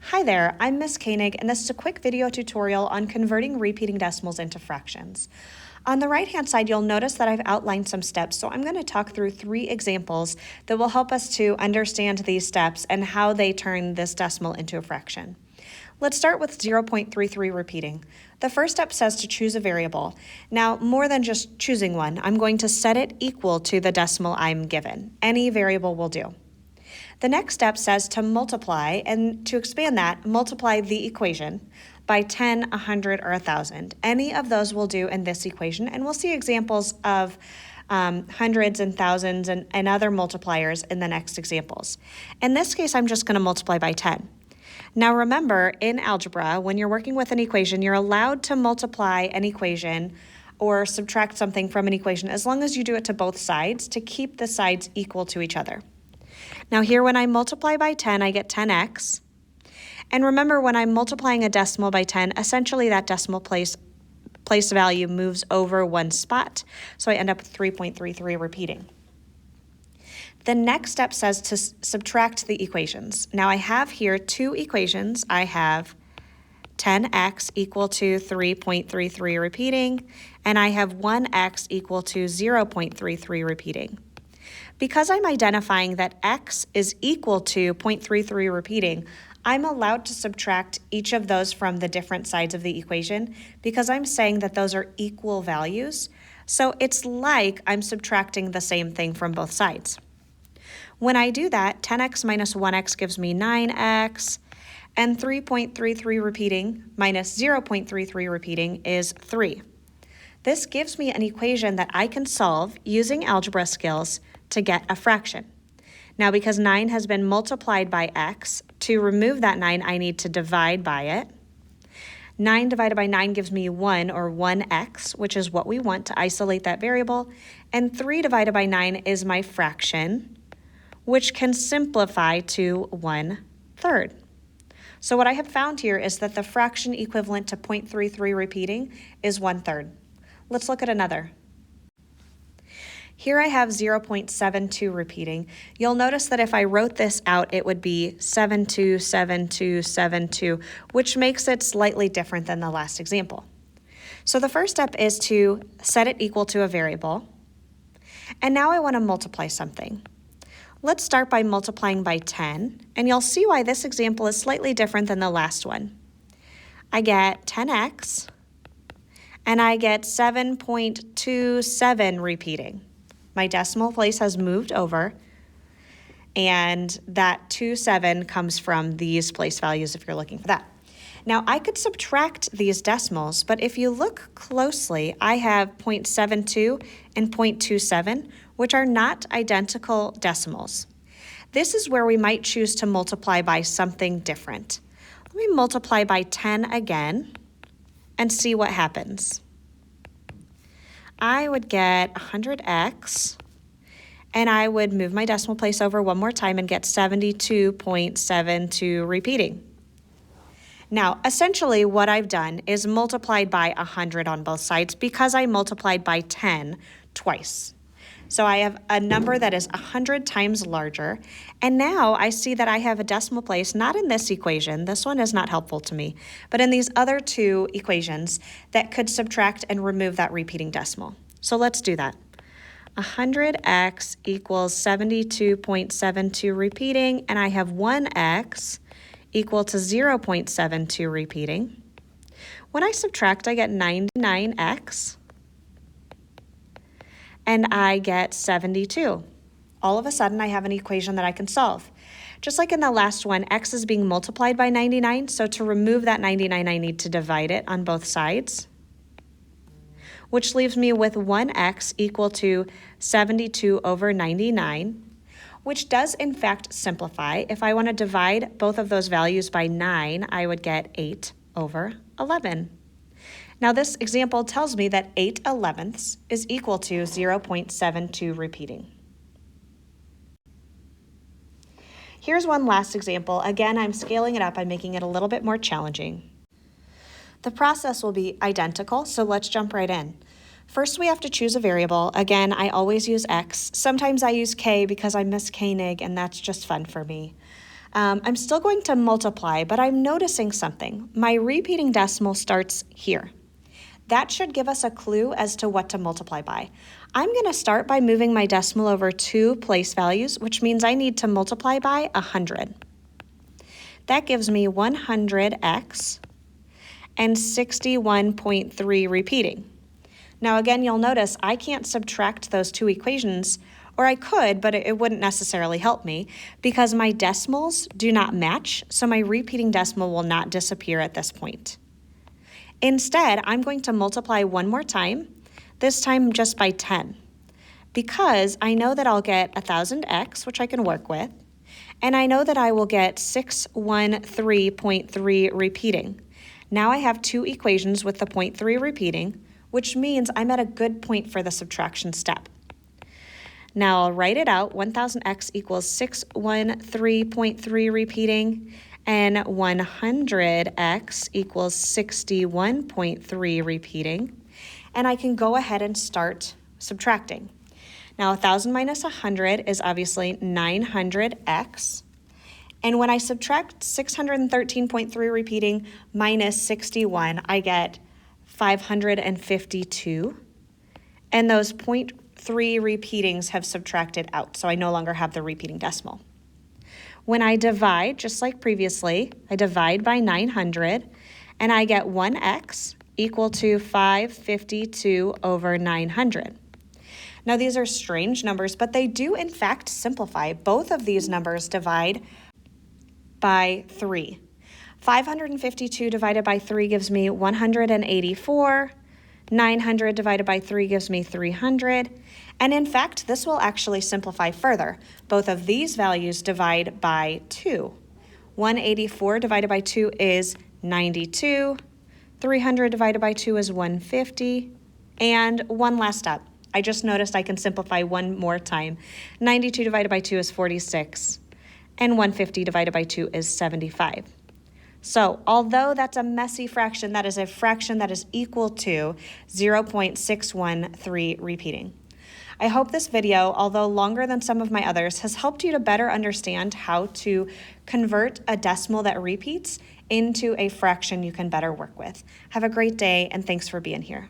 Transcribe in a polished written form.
Hi there, I'm Ms. Koenig, and this is a quick video tutorial on converting repeating decimals into fractions. On the right-hand side, you'll notice that I've outlined some steps, so I'm going to talk through 3 examples that will help us to understand these steps and how they turn this decimal into a fraction. Let's start with 0.33 repeating. The first step says to choose a variable. Now, more than just choosing one, I'm going to set it equal to the decimal I'm given. Any variable will do. The next step says to multiply, and to expand that, multiply the equation by 10, 100, or 1,000. Any of those will do in this equation, and we'll see examples of hundreds and thousands and other multipliers in the next examples. In this case, I'm just going to multiply by 10. Now remember, in algebra, when you're working with an equation, you're allowed to multiply an equation or subtract something from an equation as long as you do it to both sides to keep the sides equal to each other. Now here, when I multiply by 10, I get 10x. And remember, when I'm multiplying a decimal by 10, essentially that decimal place value moves over one spot. So I end up with 3.33 repeating. The next step says to subtract the equations. Now I have here 2 equations. I have 10x equal to 3.33 repeating, and I have 1x equal to 0.33 repeating. Because I'm identifying that x is equal to 0.33 repeating, I'm allowed to subtract each of those from the different sides of the equation because I'm saying that those are equal values. So it's like I'm subtracting the same thing from both sides. When I do that, 10x minus 1x gives me 9x, and 3.33 repeating minus 0.33 repeating is 3. This gives me an equation that I can solve using algebra skills to get a fraction. Now, because 9 has been multiplied by x, to remove that 9, I need to divide by it. 9 divided by 9 gives me 1, or 1x, which is what we want to isolate that variable. And 3 divided by 9 is my fraction, which can simplify to 1/3. So what I have found here is that the fraction equivalent to 0.33 repeating is 1/3. Let's look at another. Here I have 0.72 repeating. You'll notice that if I wrote this out, it would be 727272, which makes it slightly different than the last example. So the first step is to set it equal to a variable. And now I want to multiply something. Let's start by multiplying by 10, and you'll see why this example is slightly different than the last one. I get 10x, and I get 7.27 repeating. My decimal place has moved over, and that 27 comes from these place values if you're looking for that. Now, I could subtract these decimals, but if you look closely, I have 0.72 and 0.27, which are not identical decimals. This is where we might choose to multiply by something different. Let me multiply by 10 again and see what happens. I would get 100x, and I would move my decimal place over one more time and get 72.72 repeating. Now, essentially what I've done is multiplied by 100 on both sides because I multiplied by 10 twice. So I have a number that is 100 times larger, and now I see that I have a decimal place, not in this equation, this one is not helpful to me, but in these other 2 equations that could subtract and remove that repeating decimal. So let's do that. 100x equals 72.72 repeating, and I have 1x equal to 0.72 repeating. When I subtract, I get 99x, and I get 72. All of a sudden, I have an equation that I can solve. Just like in the last one, x is being multiplied by 99, so to remove that 99, I need to divide it on both sides, which leaves me with 1x equal to 72 over 99, which does in fact simplify. If I want to divide both of those values by 9, I would get 8 over 11. Now this example tells me that 8/11 is equal to 0.72 repeating. Here's one last example. Again, I'm scaling it up. I'm making it a little bit more challenging. The process will be identical, so let's jump right in. First, we have to choose a variable. Again, I always use x. Sometimes I use k because I'm Miss Koenig, and that's just fun for me. I'm still going to multiply, but I'm noticing something. My repeating decimal starts here. That should give us a clue as to what to multiply by. I'm going to start by moving my decimal over 2 place values, which means I need to multiply by 100. That gives me 100x and 61.3 repeating. Now again, you'll notice I can't subtract those two equations, or I could, but it wouldn't necessarily help me because my decimals do not match, so my repeating decimal will not disappear at this point. Instead, I'm going to multiply one more time, this time just by 10, because I know that I'll get 1000x, which I can work with, and I know that I will get 613.3 repeating. Now I have two equations with the 0.3 repeating, which means I'm at a good point for the subtraction step. Now I'll write it out. 1000x equals 613.3 repeating, and 100x equals 61.3 repeating. And I can go ahead and start subtracting. Now 1000 minus 100 is obviously 900x. And when I subtract 613.3 repeating minus 61, I get 552. And those 0.3 repeatings have subtracted out, so I no longer have the repeating decimal. When I divide, just like previously, I divide by 900, and I get 1x equal to 552 over 900. Now these are strange numbers, but they do in fact simplify. Both of these numbers divide by 3. 552 divided by 3 gives me 184. 900 divided by 3 gives me 300. And in fact, this will actually simplify further. Both of these values divide by 2. 184 divided by 2 is 92. 300 divided by 2 is 150. And one last step. I just noticed I can simplify one more time. 92 divided by 2 is 46. And 150 divided by 2 is 75. So although that's a messy fraction, that is a fraction that is equal to 0.613 repeating. I hope this video, although longer than some of my others, has helped you to better understand how to convert a decimal that repeats into a fraction you can better work with. Have a great day, and thanks for being here.